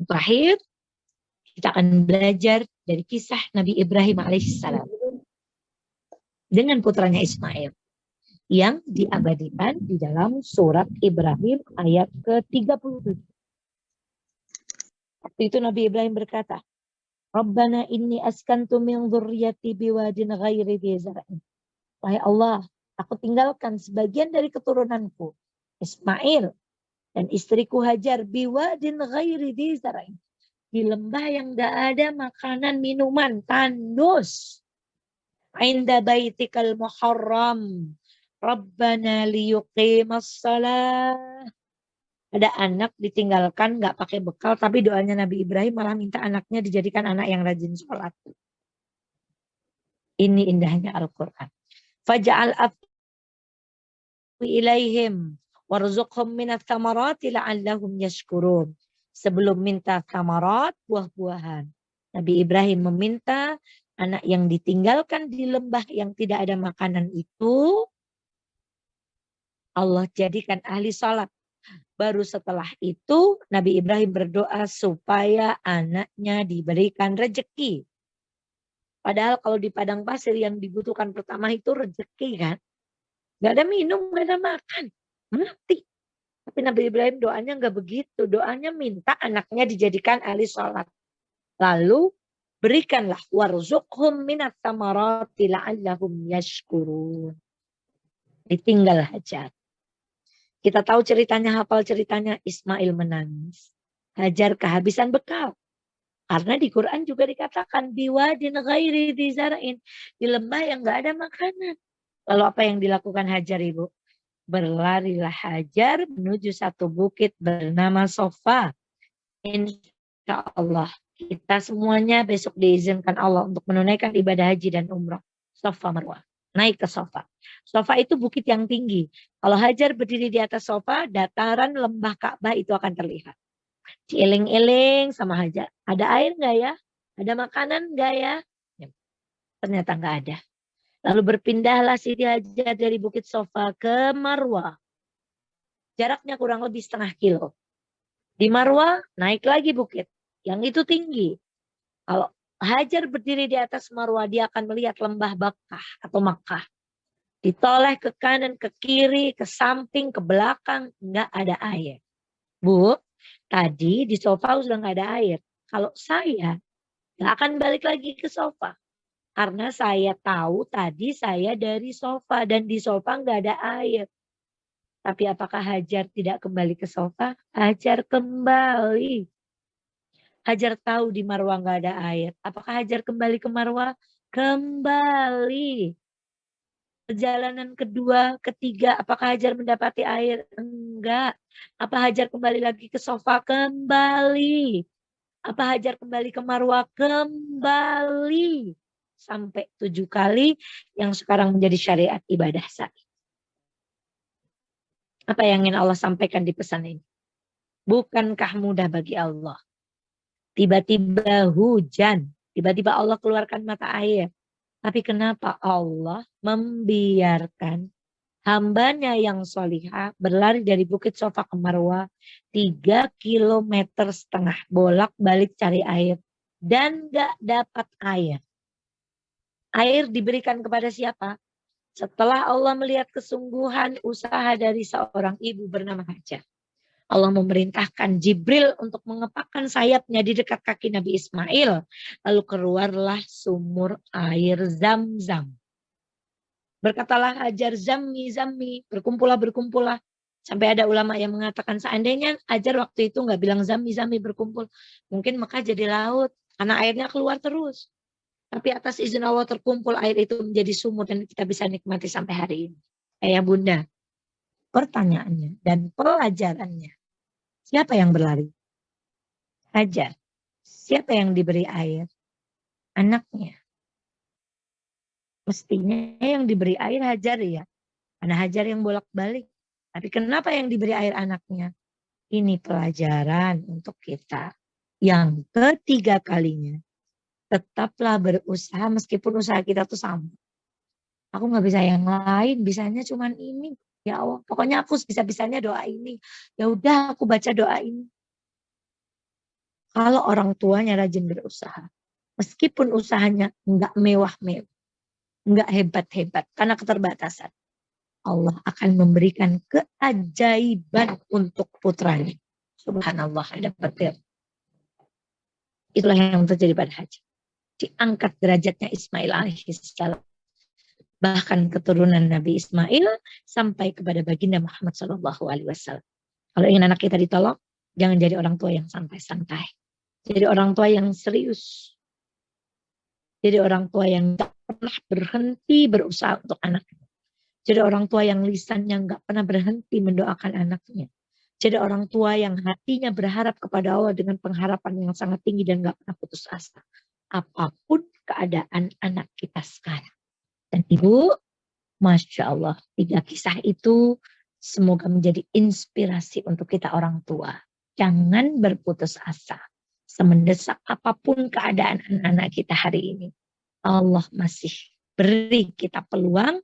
Terakhir, kita akan belajar dari kisah Nabi Ibrahim alaihissalam dengan putranya Ismail yang diabadikan di dalam surat Ibrahim ayat ke-37. Waktu itu Nabi Ibrahim berkata, Rabbana inni askantu min dzurriyyati biwadin ghairi dzi zar'in. Wahai Allah, aku tinggalkan sebagian dari keturunanku, Ismail dan istriku Hajar, biwadin ghairi dzi zar'in, di lembah yang tidak ada makanan minuman, tandus. Inda baitikal muharram, Rabbana liyuqimas salah. Ada anak ditinggalkan nggak pakai bekal, tapi doanya Nabi Ibrahim malah minta anaknya dijadikan anak yang rajin sholat. Ini indahnya Al-Quran. Faja'al afwi ilaihim warzuqhum minat thamarati la'allahum yashkurun. Sebelum minta thamarat, buah-buahan, Nabi Ibrahim meminta anak yang ditinggalkan di lembah yang tidak ada makanan itu, Allah jadikan ahli sholat. Baru setelah itu Nabi Ibrahim berdoa supaya anaknya diberikan rezeki. Padahal kalau di padang pasir yang dibutuhkan pertama itu rezeki kan. Gak ada minum, gak ada makan. Mati. Tapi Nabi Ibrahim doanya gak begitu. Doanya minta anaknya dijadikan ahli sholat. Lalu berikanlah warzuqhum minat thamarati la'allahum yashkurun. Ditinggal Hajar. Kita tahu ceritanya, hafal ceritanya, Ismail menangis. Hajar kehabisan bekal. Karena di Quran juga dikatakan biwadin ghairi dzi zar'in, di lembah yang gak ada makanan. Lalu apa yang dilakukan Hajar, Ibu? Berlarilah Hajar menuju satu bukit bernama Sofa. Insya Allah kita semuanya besok diizinkan Allah untuk menunaikan ibadah haji dan umrah. Sofa Marwah. Naik ke Sofa. Sofa itu bukit yang tinggi. Kalau Hajar berdiri di atas Sofa, dataran lembah Ka'bah itu akan terlihat. Dieling-eling sama Hajar. Ada air nggak ya? Ada makanan nggak ya? Ternyata nggak ada. Lalu berpindahlah Siti Hajar dari bukit Sofa ke Marwah. Jaraknya kurang lebih setengah kilo. Di Marwah naik lagi bukit. Yang itu tinggi. Kalau Hajar berdiri di atas Marwah, dia akan melihat lembah Bakkah atau Makkah. Ditoleh ke kanan, ke kiri, ke samping, ke belakang, nggak ada air. Bu, tadi di Sofa sudah nggak ada air. Kalau saya nggak akan balik lagi ke Sofa. Karena saya tahu tadi saya dari Sofa dan di Sofa nggak ada air. Tapi apakah Hajar tidak kembali ke Sofa? Hajar kembali. Hajar tahu di Marwah nggak ada air. Apakah Hajar kembali ke Marwah? Kembali. Perjalanan kedua, ketiga, apakah Hajar mendapati air? Enggak. Apa Hajar kembali lagi ke Sofa? Kembali. Apa Hajar kembali ke Marwah? Kembali. Sampai 7 kali yang sekarang menjadi syariat ibadah sa'i. Apa yang ingin Allah sampaikan di pesan ini? Bukankah mudah bagi Allah? Tiba-tiba hujan. Tiba-tiba Allah keluarkan mata air. Tapi kenapa Allah membiarkan hambanya yang solihah berlari dari bukit Sofa ke Marwah 3,5 kilometer bolak-balik cari air. Dan gak dapat air. Air diberikan kepada siapa? Setelah Allah melihat kesungguhan usaha dari seorang ibu bernama Hajar. Allah memerintahkan Jibril untuk mengepakkan sayapnya di dekat kaki Nabi Ismail. Lalu keluarlah sumur air Zam-Zam. Berkatalah Hajar, zammi, zammi. Berkumpullah, berkumpullah. Sampai ada ulama yang mengatakan seandainya Hajar waktu itu nggak bilang zammi, zammi berkumpul. Mungkin Mekah jadi laut. Karena airnya keluar terus. Tapi atas izin Allah terkumpul air itu menjadi sumur dan kita bisa nikmati sampai hari ini. Ayah bunda. Pertanyaannya dan pelajarannya. Siapa yang berlari? Hajar. Siapa yang diberi air? Anaknya. Mestinya yang diberi air Hajar ya. Karena Hajar yang bolak-balik. Tapi kenapa yang diberi air anaknya? Ini pelajaran untuk kita. Yang ketiga kalinya. Tetaplah berusaha meskipun usaha kita tuh sama. Aku gak bisa yang lain. Bisanya cuman ini. Ya Allah, pokoknya aku bisa-bisanya doa ini. Ya udah aku baca doa ini. Kalau orang tuanya rajin berusaha, meskipun usahanya nggak mewah-mewah, nggak hebat-hebat, karena keterbatasan, Allah akan memberikan keajaiban untuk putranya. Subhanallah, ada petir. Itulah yang terjadi pada Hajar. Diangkat derajatnya Ismail alaihissalam. Bahkan keturunan Nabi Ismail sampai kepada baginda Muhammad SAW. Kalau ingin anak kita ditolong, jangan jadi orang tua yang santai-santai. Jadi orang tua yang serius. Jadi orang tua yang gak pernah berhenti berusaha untuk anaknya. Jadi orang tua yang lisannya gak pernah berhenti mendoakan anaknya. Jadi orang tua yang hatinya berharap kepada Allah dengan pengharapan yang sangat tinggi dan gak pernah putus asa. Apapun keadaan anak kita sekarang. Dan Ibu, Masya Allah, 3 kisah itu semoga menjadi inspirasi untuk kita orang tua. Jangan berputus asa. Semendesak apapun keadaan anak-anak kita hari ini, Allah masih beri kita peluang.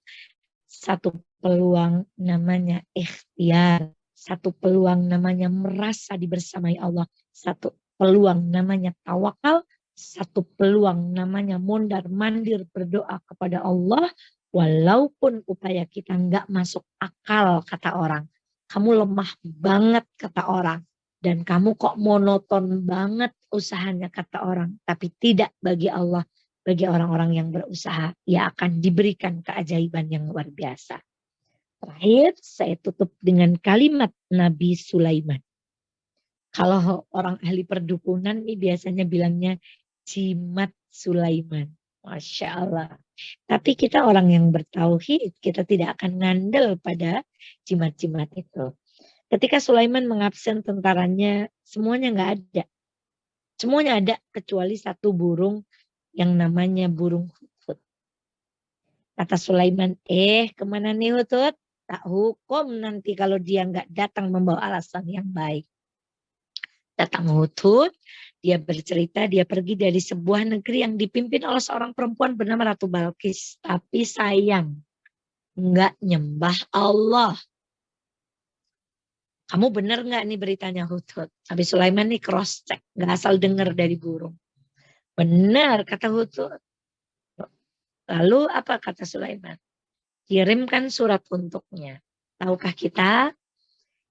Satu peluang namanya ikhtiar. Satu peluang namanya merasa dibersamai Allah. Satu peluang namanya tawakal. Satu peluang namanya mondar-mandir berdoa kepada Allah. Walaupun upaya kita nggak masuk akal kata orang. Kamu lemah banget kata orang. Dan kamu kok monoton banget usahanya kata orang. Tapi tidak bagi Allah. Bagi orang-orang yang berusaha. Ia akan diberikan keajaiban yang luar biasa. Terakhir saya tutup dengan kalimat Nabi Sulaiman. Kalau orang ahli perdukunan ini biasanya bilangnya jimat Sulaiman. Masya Allah. Tapi kita orang yang bertauhid, kita tidak akan ngandel pada jimat-jimat itu. Ketika Sulaiman mengabsen tentaranya, semuanya nggak ada. Semuanya ada kecuali satu burung yang namanya burung hudhud. Kata Sulaiman, kemana nih hudhud? Tak hukum nanti kalau dia nggak datang membawa alasan yang baik. Datang hudhud, dia bercerita, dia pergi dari sebuah negeri yang dipimpin oleh seorang perempuan bernama Ratu Balkis. Tapi sayang, nggak nyembah Allah. Kamu bener nggak nih beritanya hudhud? Nabi Sulaiman nih cross check, nggak asal dengar dari burung. Benar kata hudhud. Lalu apa kata Sulaiman? Kirimkan surat untuknya. Tahukah kita?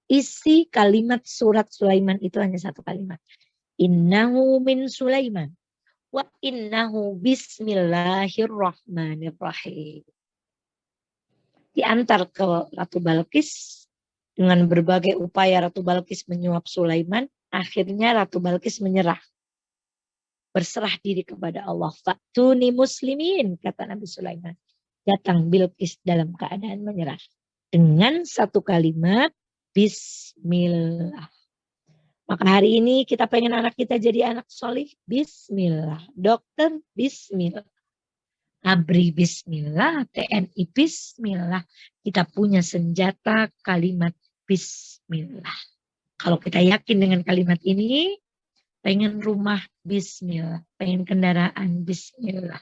Isi kalimat surat Sulaiman itu hanya satu kalimat. Innahu min Sulaiman. Wa innahu bismillahirrahmanirrahim. Diantar ke Ratu Balkis. Dengan berbagai upaya Ratu Balkis menyuap Sulaiman. Akhirnya Ratu Balkis menyerah. Berserah diri kepada Allah. Fa'tuni muslimin, kata Nabi Sulaiman. Datang Bilqis dalam keadaan menyerah. Dengan satu kalimat, Bismillah. Maka hari ini kita pengen anak kita jadi anak solih. Bismillah. Dokter, Bismillah. Abri, Bismillah. TNI, Bismillah. Kita punya senjata kalimat Bismillah. Kalau kita yakin dengan kalimat ini, pengen rumah, Bismillah. Pengen kendaraan, Bismillah.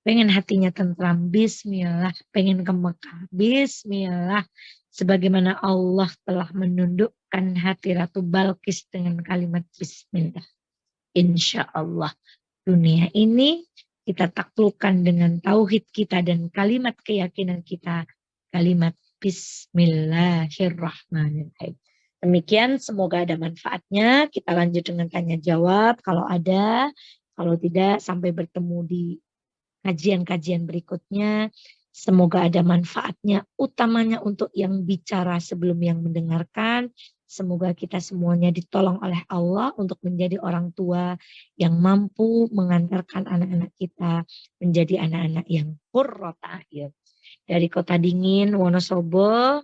Pengen hatinya tentram, Bismillah. Pengen ke Mekah, Bismillah. Sebagaimana Allah telah menundukkan hati Ratu Balkis dengan kalimat Bismillah. Insya Allah dunia ini kita taklukkan dengan tauhid kita dan kalimat keyakinan kita. Kalimat Bismillahirrahmanirrahim. Demikian, semoga ada manfaatnya. Kita lanjut dengan tanya jawab kalau ada. Kalau tidak, sampai bertemu di kajian-kajian berikutnya. Semoga ada manfaatnya, utamanya untuk yang bicara sebelum yang mendengarkan. Semoga kita semuanya ditolong oleh Allah untuk menjadi orang tua yang mampu mengantarkan anak-anak kita menjadi anak-anak yang qurrata a'yun. Dari Kota Dingin, Wonosobo,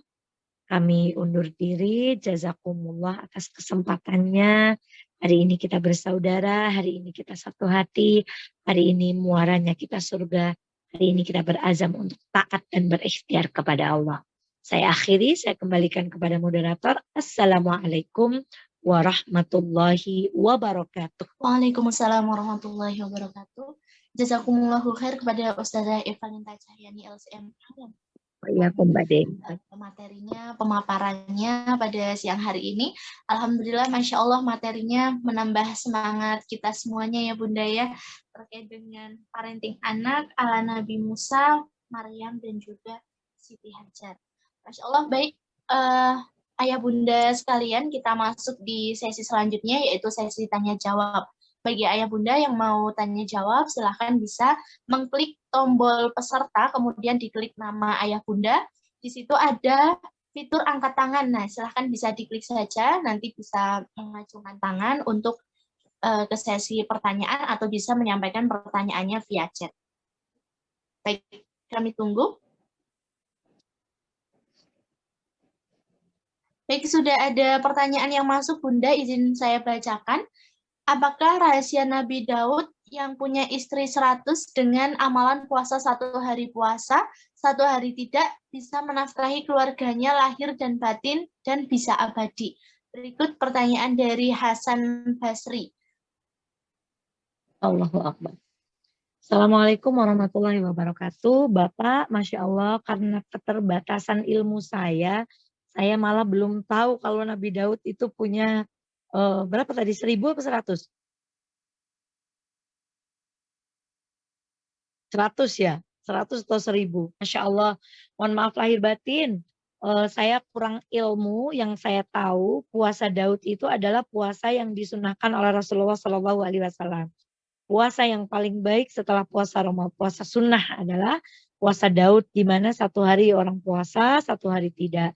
kami undur diri. Jazakumullah atas kesempatannya. Hari ini kita bersaudara, hari ini kita satu hati, hari ini muaranya kita surga, hari ini kita berazam untuk taat dan berikhtiar kepada Allah. Saya akhiri, saya kembalikan kepada moderator. Assalamualaikum warahmatullahi wabarakatuh. Waalaikumsalam warahmatullahi wabarakatuh. Jazakumullahu khair kepada Ustazah Evalinta Cahyani LCM. Iya, Mbak De. Materinya, pemaparannya pada siang hari ini. Alhamdulillah, Masya Allah materinya menambah semangat kita semuanya ya Bunda ya, terkait dengan parenting anak ala Nabi Musa, Maryam, dan juga Siti Hajar. Masya Allah, baik Ayah Bunda sekalian, kita masuk di sesi selanjutnya, yaitu sesi tanya jawab. Bagi Ayah Bunda yang mau tanya jawab, silahkan bisa mengklik tombol peserta, kemudian diklik nama Ayah Bunda. Di situ ada fitur angkat tangan. Nah, silahkan bisa diklik saja, nanti bisa mengacungkan tangan untuk ke sesi pertanyaan atau bisa menyampaikan pertanyaannya via chat. Baik, kami tunggu. Baik, sudah ada pertanyaan yang masuk, Bunda, izin saya bacakan. Apakah rahasia Nabi Daud yang punya istri 100 dengan amalan puasa 1 hari puasa, 1 hari tidak, bisa menafkahi keluarganya lahir dan batin dan bisa abadi? Berikut pertanyaan dari Hasan Basri. Allahu Akbar. Assalamualaikum warahmatullahi wabarakatuh. Bapak, Masya Allah, karena keterbatasan ilmu saya malah belum tahu kalau Nabi Daud itu punya berapa tadi, 1000 atau 100? 100 ya? 100 atau 1000? Masya Allah, mohon maaf lahir batin. Saya kurang ilmu, yang saya tahu puasa Daud itu adalah puasa yang disunahkan oleh Rasulullah SAW. Puasa yang paling baik setelah puasa Ramadan, puasa sunnah adalah puasa Daud, di mana 1 hari orang puasa, 1 hari tidak.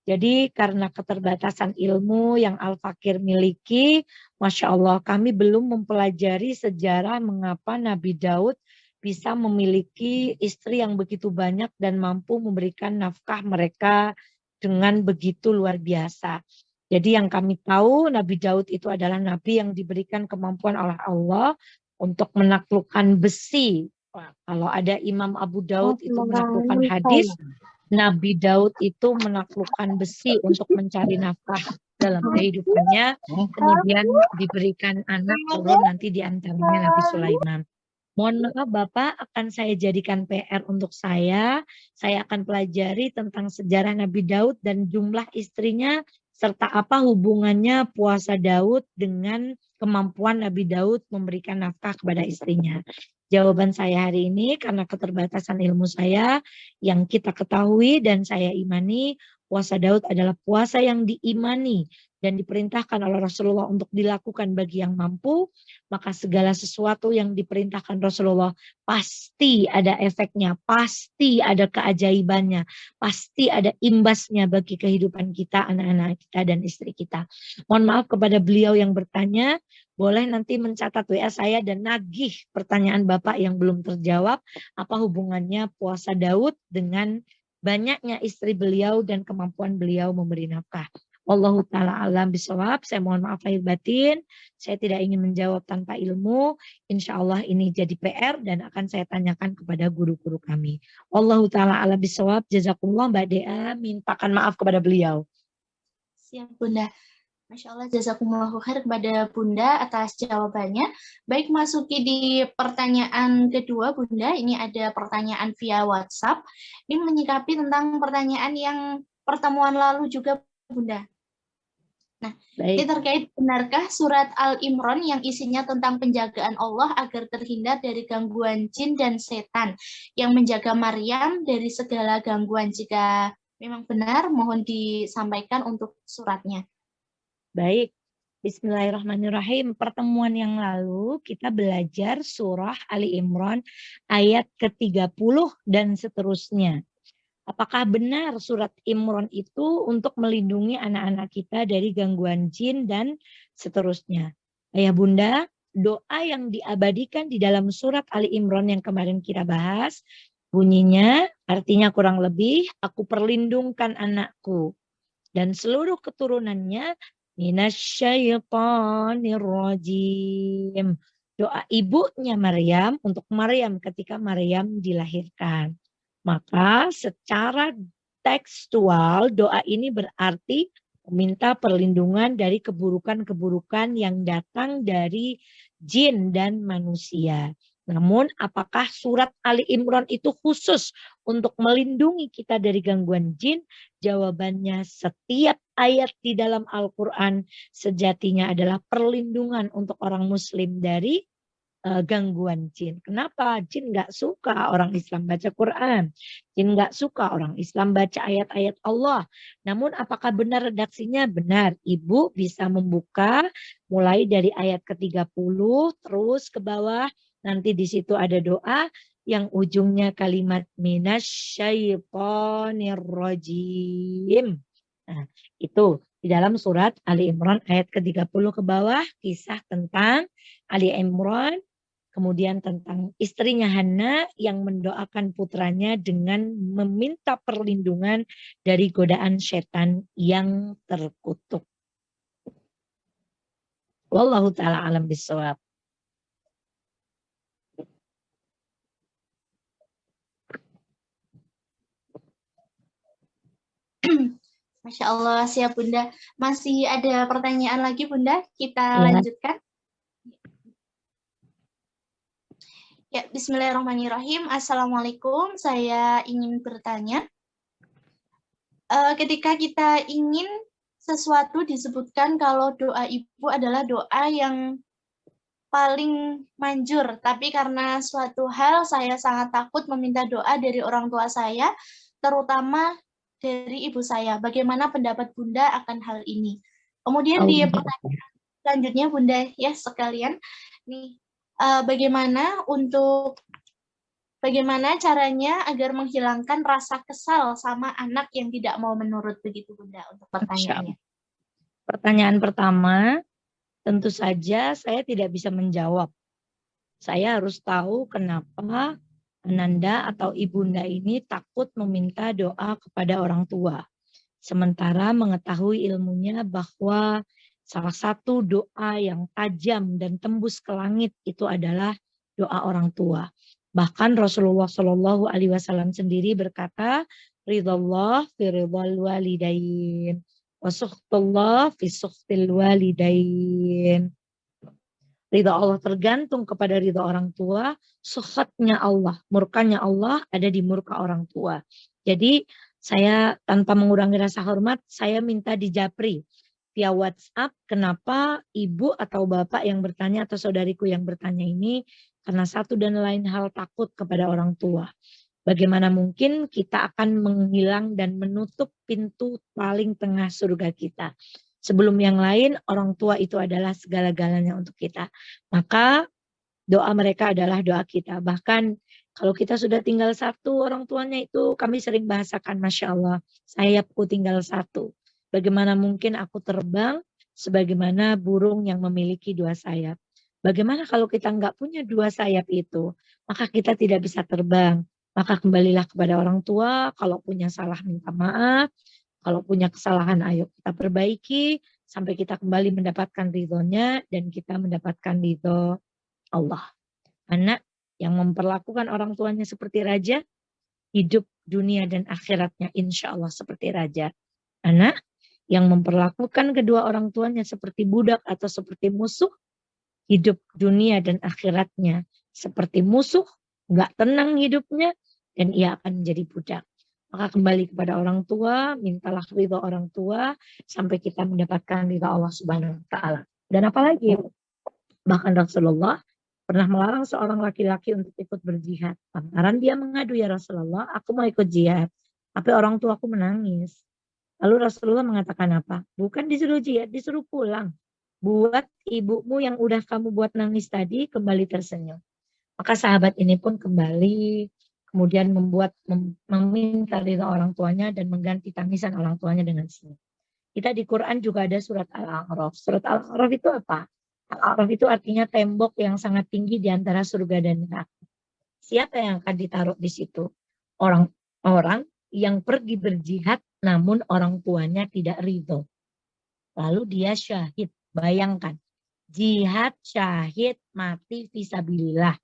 Jadi karena keterbatasan ilmu yang Al-Fakir miliki, Masya Allah kami belum mempelajari sejarah mengapa Nabi Daud bisa memiliki istri yang begitu banyak dan mampu memberikan nafkah mereka dengan begitu luar biasa. Jadi yang kami tahu Nabi Daud itu adalah Nabi yang diberikan kemampuan oleh Allah untuk menaklukkan besi. Kalau ada Imam Abu Daud itu menaklukkan hadis, Nabi Daud itu menaklukkan besi untuk mencari nafkah dalam kehidupannya. Kemudian diberikan anak turun nanti diantaranya Nabi Sulaiman. Mohon maaf Bapak, akan saya jadikan PR untuk saya. Saya akan pelajari tentang sejarah Nabi Daud dan jumlah istrinya, serta apa hubungannya puasa Daud dengan kemampuan Nabi Daud memberikan nafkah kepada istrinya. Jawaban saya hari ini karena keterbatasan ilmu saya, yang kita ketahui dan saya imani, puasa Daud adalah puasa yang diimani dan diperintahkan oleh Rasulullah untuk dilakukan bagi yang mampu, maka segala sesuatu yang diperintahkan Rasulullah pasti ada efeknya, pasti ada keajaibannya, pasti ada imbasnya bagi kehidupan kita, anak-anak kita, dan istri kita. Mohon maaf kepada beliau yang bertanya, boleh nanti mencatat WA saya dan nagih pertanyaan Bapak yang belum terjawab, apa hubungannya puasa Daud dengan banyaknya istri beliau dan kemampuan beliau memberi nafkah. Wallahu ta'ala alam bisawab. Saya mohon maaf lahir batin. Saya tidak ingin menjawab tanpa ilmu. Insya Allah ini jadi PR dan akan saya tanyakan kepada guru-guru kami. Wallahu ta'ala alam bisawab. Jazakumullah Mbak Dea. Mintakan maaf kepada beliau. Siap Bunda. Masya Allah, jazakumullahu khair kepada Bunda atas jawabannya. Baik, masuki di pertanyaan kedua Bunda. Ini ada pertanyaan via WhatsApp. Ini menyikapi tentang pertanyaan yang pertemuan lalu juga Bunda. Nah, ini terkait benarkah surat Al-Imran yang isinya tentang penjagaan Allah agar terhindar dari gangguan jin dan setan yang menjaga Maryam dari segala gangguan? Jika memang benar, mohon disampaikan untuk suratnya. Baik, bismillahirrahmanirrahim. Pertemuan yang lalu kita belajar surah Ali Imran ayat ke-30 dan seterusnya. Apakah benar surat Imran itu untuk melindungi anak-anak kita dari gangguan jin dan seterusnya? Ayah Bunda, doa yang diabadikan di dalam surat Ali Imran yang kemarin kita bahas, bunyinya artinya kurang lebih, aku perlindungkan anakku dan seluruh keturunannya minasyaitonirrajim. Doa ibunya Maryam untuk Maryam ketika Maryam dilahirkan. Maka secara tekstual doa ini berarti meminta perlindungan dari keburukan-keburukan yang datang dari jin dan manusia. Namun apakah surat Ali Imran itu khusus untuk melindungi kita dari gangguan jin? Jawabannya, setiap ayat di dalam Al-Quran sejatinya adalah perlindungan untuk orang muslim dari gangguan jin. Kenapa? Jin nggak suka orang Islam baca Quran. Jin nggak suka orang Islam baca ayat-ayat Allah. Namun apakah benar redaksinya? Benar. Ibu bisa membuka mulai dari ayat ke-30 terus ke bawah. Nanti di situ ada doa yang ujungnya kalimat minasyaitonir rajim. Nah, itu di dalam surat Ali Imran ayat ke-30 ke bawah, kisah tentang Ali Imran, kemudian tentang istrinya Hana yang mendoakan putranya dengan meminta perlindungan dari godaan setan yang terkutuk. Wallahu ta'ala alam bisawab. Masya Allah, siap Bunda. Masih ada pertanyaan lagi Bunda? Kita Ya. lanjutkan. Ya, bismillahirrahmanirrahim. Assalamualaikum, saya ingin bertanya. Ketika kita ingin sesuatu disebutkan kalau doa ibu adalah doa yang paling manjur, tapi karena suatu hal saya sangat takut meminta doa dari orang tua saya, terutama dari ibu saya. Bagaimana pendapat Bunda akan hal ini? Kemudian di pertanyaan selanjutnya Bunda ya sekalian, nih bagaimana caranya agar menghilangkan rasa kesal sama anak yang tidak mau menurut, begitu Bunda untuk pertanyaannya. Pertanyaan pertama, tentu saja saya tidak bisa menjawab. Saya harus tahu kenapa Ananda atau ibunda ini takut meminta doa kepada orang tua. Sementara mengetahui ilmunya bahwa salah satu doa yang tajam dan tembus ke langit itu adalah doa orang tua. Bahkan Rasulullah Shallallahu Alaihi Wasallam sendiri berkata, ridallah fi ridal walidain, wa sukhtullah fi sukhtil walidain. Ridha Allah tergantung kepada ridha orang tua, sukhatnya Allah, murkanya Allah ada di murka orang tua. Jadi saya tanpa mengurangi rasa hormat, saya minta dijapri via WhatsApp kenapa ibu atau bapak yang bertanya atau saudariku yang bertanya ini karena satu dan lain hal takut kepada orang tua. Bagaimana mungkin kita akan menghilang dan menutup pintu paling tengah surga kita. Sebelum yang lain, orang tua itu adalah segala-galanya untuk kita. Maka doa mereka adalah doa kita. Bahkan kalau kita sudah tinggal satu, orang tuanya itu kami sering bahasakan, Masya Allah, sayapku tinggal satu. Bagaimana mungkin aku terbang sebagaimana burung yang memiliki dua sayap. Bagaimana kalau kita nggak punya dua sayap itu, maka kita tidak bisa terbang. Maka kembalilah kepada orang tua, kalau punya salah minta maaf, kalau punya kesalahan ayo kita perbaiki sampai kita kembali mendapatkan ridhonya dan kita mendapatkan ridho Allah. Anak yang memperlakukan orang tuanya seperti raja, hidup dunia dan akhiratnya insya Allah seperti raja. Anak yang memperlakukan kedua orang tuanya seperti budak atau seperti musuh, hidup dunia dan akhiratnya seperti musuh, nggak tenang hidupnya, dan ia akan menjadi budak. Maka kembali kepada orang tua, mintalah ridho orang tua sampai kita mendapatkan ridho Allah Subhanahu wa taala. Dan apalagi bahkan Rasulullah pernah melarang seorang laki-laki untuk ikut berjihad. Lantaran dia mengadu, ya Rasulullah, aku mau ikut jihad, tapi orang tuaku menangis. Lalu Rasulullah mengatakan apa? Bukan disuruh jihad, disuruh pulang. Buat ibumu yang udah kamu buat nangis tadi kembali tersenyum. Maka sahabat ini pun kembali kemudian meminta ridha orang tuanya dan mengganti tangisan orang tuanya dengan senyum. Kita di Quran juga ada surat Al-A'raf. Surat Al-A'raf itu apa? Al-A'raf itu artinya tembok yang sangat tinggi di antara surga dan neraka. Siapa yang akan ditaruh di situ? Orang-orang yang pergi berjihad namun orang tuanya tidak ridho. Lalu dia syahid. Bayangkan, jihad, syahid, mati fisabilillah.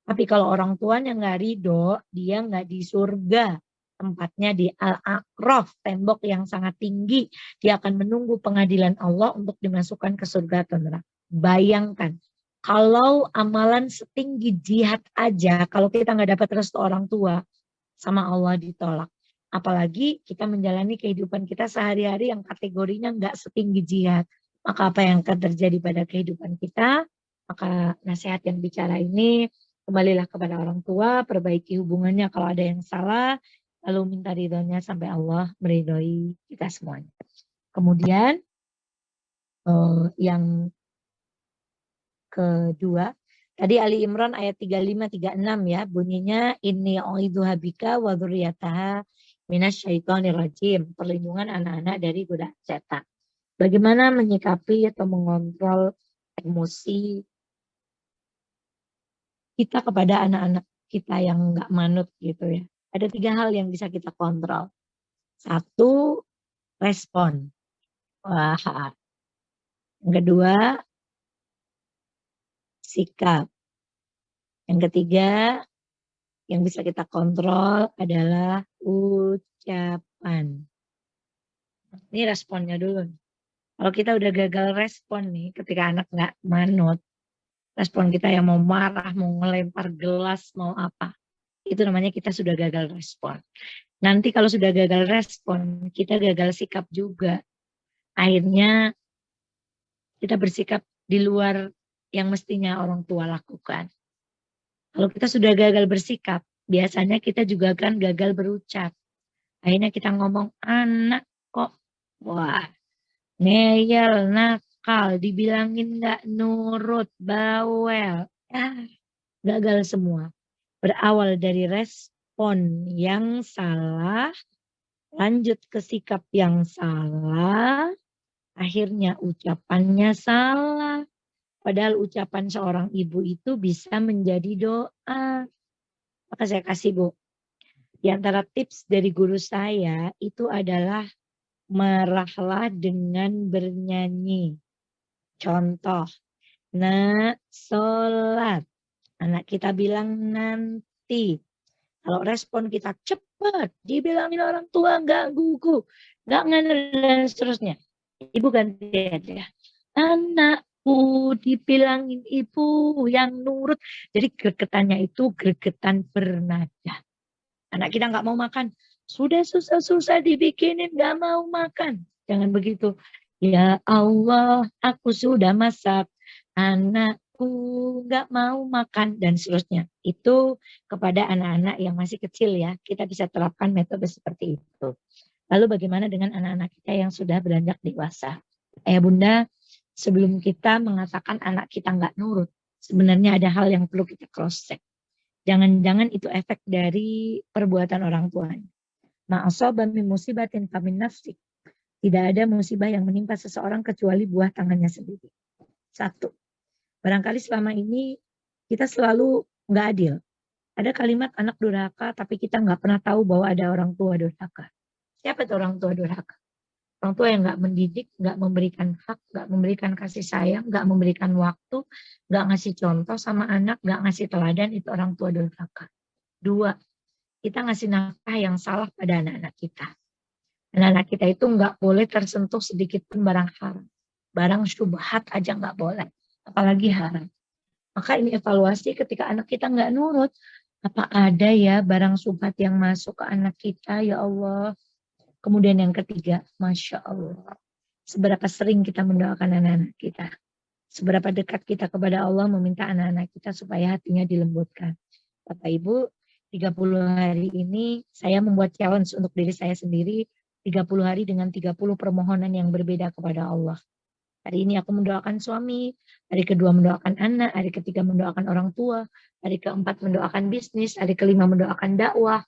Tapi kalau orang tuanya nggak ridho, dia nggak di surga. Tempatnya di Al-A'raf, tembok yang sangat tinggi. Dia akan menunggu pengadilan Allah untuk dimasukkan ke surga atau neraka. Bayangkan, kalau amalan setinggi jihad aja, kalau kita nggak dapat restu orang tua, sama Allah ditolak. Apalagi kita menjalani kehidupan kita sehari-hari yang kategorinya nggak setinggi jihad. Maka apa yang akan terjadi pada kehidupan kita? Maka nasihat yang bicara ini, kembalilah kepada orang tua, perbaiki hubungannya kalau ada yang salah, lalu minta ridhonya sampai Allah meridhoi kita semuanya. Kemudian yang kedua, tadi Ali Imran ayat 35-36 ya, bunyinya inni u'idzuha bika wa dzurriyyataha minasyaitonir rajim, perlindungan anak-anak dari godaan setan. Bagaimana menyikapi atau mengontrol emosi kita kepada anak-anak kita yang nggak manut gitu ya. Ada 3 hal yang bisa kita kontrol. 1, respon. Wah. Yang kedua, sikap. Yang ketiga, yang bisa kita kontrol adalah ucapan. Ini responnya dulu. Kalau kita udah gagal respon nih, ketika anak nggak manut, respon kita yang mau marah, mau ngelempar gelas, mau apa, itu namanya kita sudah gagal respon. Nanti kalau sudah gagal respon, kita gagal sikap juga. Akhirnya kita bersikap di luar yang mestinya orang tua lakukan. Kalau kita sudah gagal bersikap, biasanya kita juga kan gagal berucap. Akhirnya kita ngomong, anak kok, wah, ngeyel, nakal, dibilangin nggak nurut, bawel. Gagal semua. Berawal dari respon yang salah, lanjut ke sikap yang salah, akhirnya ucapannya salah. Padahal ucapan seorang ibu itu bisa menjadi doa. Maka saya kasih Bu, di antara tips dari guru saya itu adalah merahlah dengan bernyanyi. Contoh, nak sholat. Anak kita bilang nanti. Kalau respon kita cepat, dibilangin orang tua nggak gugu, nggak nganter dan seterusnya. Ibu ganti aja. Anakku dibilangin ibu yang nurut. Jadi gregetannya itu gregetan bernada. Anak kita nggak mau makan. Sudah susah-susah dibikinin nggak mau makan. Jangan begitu. Ya Allah, aku sudah masak. Anakku nggak mau makan dan seterusnya. Itu kepada anak-anak yang masih kecil ya. Kita bisa terapkan metode seperti itu. Lalu bagaimana dengan anak-anak kita yang sudah beranjak dewasa? Ayah bunda, sebelum kita mengatakan anak kita nggak nurut, sebenarnya ada hal yang perlu kita cross check. Jangan-jangan itu efek dari perbuatan orang tuanya. Ma'asaba min musibatin famin nafsik. Tidak ada musibah yang menimpa seseorang kecuali buah tangannya sendiri. 1. Barangkali selama ini kita selalu nggak adil. Ada kalimat anak durhaka, tapi kita nggak pernah tahu bahwa ada orang tua durhaka. Siapa itu orang tua durhaka? Orang tua yang nggak mendidik, nggak memberikan hak, nggak memberikan kasih sayang, nggak memberikan waktu, nggak ngasih contoh sama anak, nggak ngasih teladan, itu orang tua durhaka. 2, kita ngasih nafkah yang salah pada anak-anak kita. Anak-anak kita itu nggak boleh tersentuh sedikit pun barang haram. Barang syubhat aja nggak boleh, apalagi haram. Maka ini evaluasi ketika anak kita nggak nurut. Apa ada ya barang syubhat yang masuk ke anak kita, ya Allah. Kemudian yang ketiga, Masya Allah. Seberapa sering kita mendoakan anak-anak kita. Seberapa dekat kita kepada Allah meminta anak-anak kita supaya hatinya dilembutkan. Bapak Ibu, 30 hari ini saya membuat challenge untuk diri saya sendiri. 30 hari dengan 30 permohonan yang berbeda kepada Allah. Hari ini aku mendoakan suami, hari kedua mendoakan anak, hari ketiga mendoakan orang tua, hari keempat mendoakan bisnis, hari kelima mendoakan dakwah.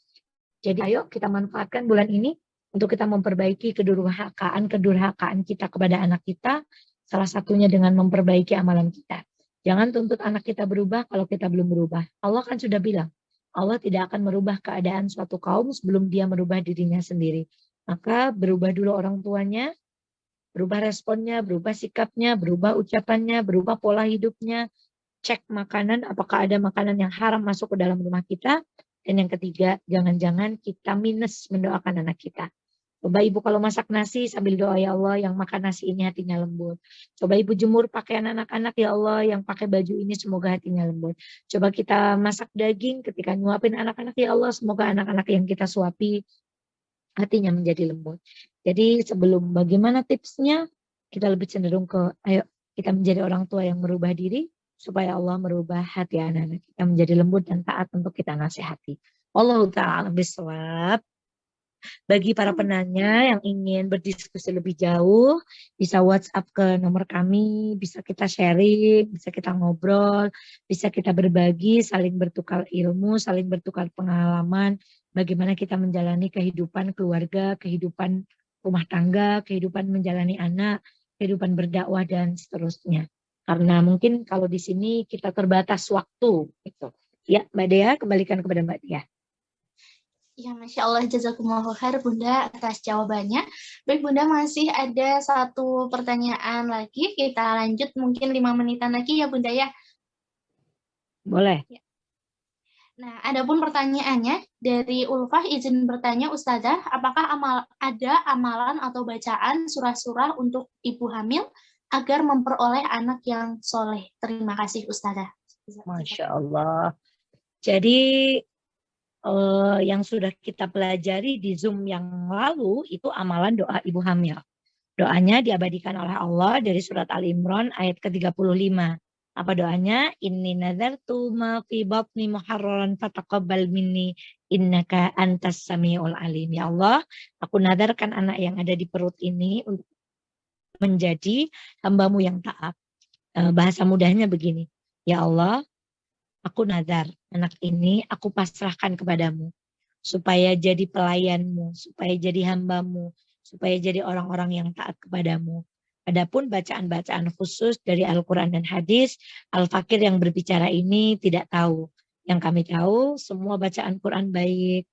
Jadi ayo kita manfaatkan bulan ini untuk kita memperbaiki kedurhakaan kita kepada anak kita. Salah satunya dengan memperbaiki amalan kita. Jangan tuntut anak kita berubah kalau kita belum berubah. Allah kan sudah bilang, Allah tidak akan merubah keadaan suatu kaum sebelum dia merubah dirinya sendiri. Maka berubah dulu orang tuanya, berubah responnya, berubah sikapnya, berubah ucapannya, berubah pola hidupnya. Cek makanan, apakah ada makanan yang haram masuk ke dalam rumah kita. Dan yang ketiga, jangan-jangan kita minus mendoakan anak kita. Coba ibu kalau masak nasi sambil doa, ya Allah yang makan nasi ini hatinya lembut. Coba ibu jemur pakaian anak-anak, ya Allah yang pakai baju ini semoga hatinya lembut. Coba kita masak daging ketika nyuapin anak-anak, ya Allah semoga anak-anak yang kita suapi hatinya menjadi lembut. Jadi sebelum bagaimana tipsnya, kita lebih cenderung ke ayo kita menjadi orang tua yang merubah diri supaya Allah merubah hati anak-anak kita menjadi lembut dan taat untuk kita nasihati. Wallahu ta'ala bishawab. Bagi para penanya yang ingin berdiskusi lebih jauh, bisa WhatsApp ke nomor kami, bisa kita sharing, bisa kita ngobrol, bisa kita berbagi, saling bertukar ilmu, saling bertukar pengalaman, bagaimana kita menjalani kehidupan keluarga, kehidupan rumah tangga, kehidupan menjalani anak, kehidupan berdakwah, dan seterusnya. Karena mungkin kalau di sini kita terbatas waktu. Gitu. Ya, Mbak Dea, kembalikan kepada Mbak Dea. Ya, Masya Allah, jazakumullah khair Bunda atas jawabannya. Baik Bunda, masih ada satu pertanyaan lagi. Kita lanjut mungkin 5 menitan lagi ya Bunda ya. Boleh. Ya. Nah, adapun pertanyaannya dari Ulfah, izin bertanya Ustazah, apakah ada amalan atau bacaan surah-surah untuk ibu hamil agar memperoleh anak yang soleh? Terima kasih Ustazah. Masya Allah. Jadi yang sudah kita pelajari di Zoom yang lalu itu amalan doa ibu hamil. Doanya diabadikan oleh Allah dari surat Al-Imran ayat ke-35. Apa doanya? Inni nadartu ma fi batni muharraran fataqabbal minni innaka antas samiul alim. Ya Allah, aku nadarkan anak yang ada di perut ini untuk menjadi hambamu yang taat. Bahasa mudahnya begini. Ya Allah, aku nadar anak ini aku pasrahkan kepadamu supaya jadi pelayanmu, supaya jadi hambamu, supaya jadi orang-orang yang taat kepadamu. Adapun bacaan-bacaan khusus dari Al-Quran dan hadis, Al-Fakir yang berbicara ini tidak tahu. Yang kami tahu semua bacaan Quran baik.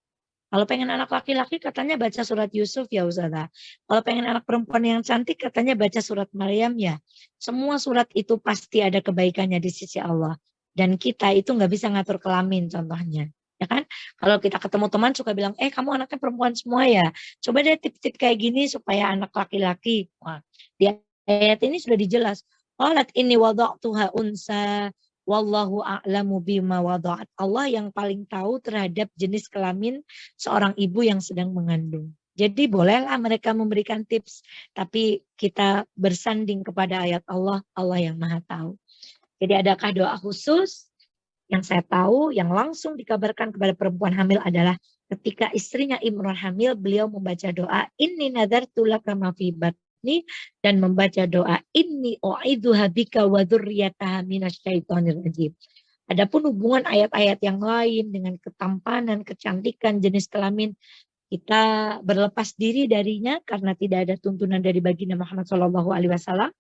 Kalau pengen anak laki-laki katanya baca surat Yusuf ya Ustazah. Kalau pengen anak perempuan yang cantik katanya baca surat Maryam ya. Semua surat itu pasti ada kebaikannya di sisi Allah. Dan kita itu nggak bisa ngatur kelamin contohnya. Ya kan? Kalau kita ketemu teman suka bilang, kamu anaknya perempuan semua ya. Coba deh tips-tips kayak gini supaya anak laki-laki. Wah, di ayat ini sudah dijelas. Qalat inni wada'tuha unsa wallahu a'lamu bima wada'at. Allah yang paling tahu terhadap jenis kelamin seorang ibu yang sedang mengandung. Jadi bolehlah mereka memberikan tips, tapi kita bersanding kepada ayat Allah, Allah yang maha tahu. Jadi adakah doa khusus? Yang saya tahu, yang langsung dikabarkan kepada perempuan hamil adalah ketika istrinya Imran hamil, beliau membaca doa, Inni nadartu laka ma fi batni, dan membaca doa, Inni u'idzuha bika wa dzurriyyataha minasyaitonir rajim. Adapun hubungan ayat-ayat yang lain dengan ketampanan, kecantikan, jenis kelamin, kita berlepas diri darinya karena tidak ada tuntunan dari baginda Muhammad SAW.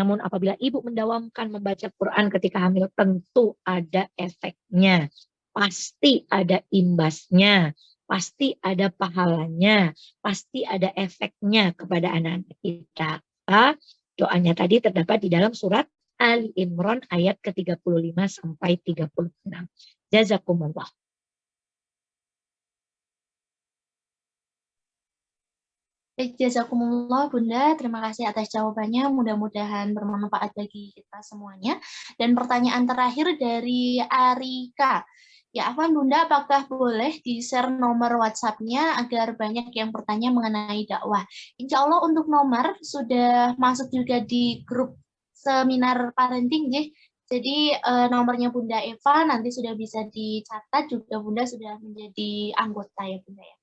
Namun apabila ibu mendawamkan membaca Quran ketika hamil, tentu ada efeknya. Pasti ada imbasnya. Pasti ada pahalanya. Pasti ada efeknya kepada anak-anak kita. Doanya tadi terdapat di dalam surat Ali Imran ayat ke-35 sampai 36. Jazakumullah. Baik, jazakumullah Bunda, terima kasih atas jawabannya, mudah-mudahan bermanfaat bagi kita semuanya. Dan pertanyaan terakhir dari Arika. Ya, Afwan Bunda, apakah boleh di-share nomor WhatsApp-nya agar banyak yang bertanya mengenai dakwah? Insya Allah untuk nomor sudah masuk juga di grup seminar parenting, ya. Jadi nomornya Bunda Eva nanti sudah bisa dicatat, juga Bunda sudah menjadi anggota ya Bunda ya.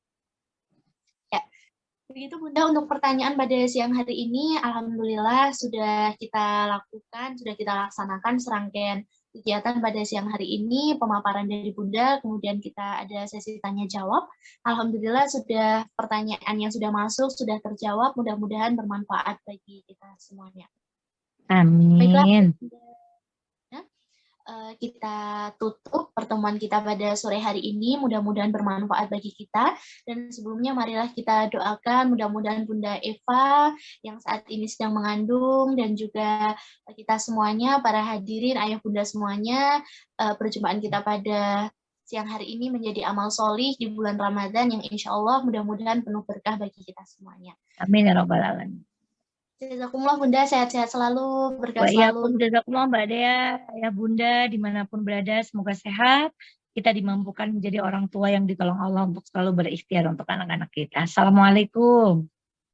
Begitu Bunda untuk pertanyaan pada siang hari ini, alhamdulillah sudah kita lakukan, sudah kita laksanakan serangkaian kegiatan pada siang hari ini, pemaparan dari Bunda, kemudian kita ada sesi tanya jawab. Alhamdulillah sudah pertanyaan yang sudah masuk, sudah terjawab, mudah-mudahan bermanfaat bagi kita semuanya. Amin. Baiklah, kita tutup pertemuan kita pada sore hari ini. Mudah-mudahan bermanfaat bagi kita. Dan sebelumnya marilah kita doakan mudah-mudahan Bunda Eva yang saat ini sedang mengandung dan juga kita semuanya, para hadirin, ayah bunda semuanya, perjumpaan kita pada siang hari ini menjadi amal solih di bulan Ramadan yang insya Allah mudah-mudahan penuh berkah bagi kita semuanya. Amin ya Rabbal Alamin. Jazakumullah Bunda, sehat-sehat selalu, berkah Wa'iyyakum selalu. jazakumullah Mbak Dea, ya Bunda dimanapun berada semoga sehat. Kita dimampukan menjadi orang tua yang ditolong Allah untuk selalu berikhtiar untuk anak-anak kita. Assalamualaikum.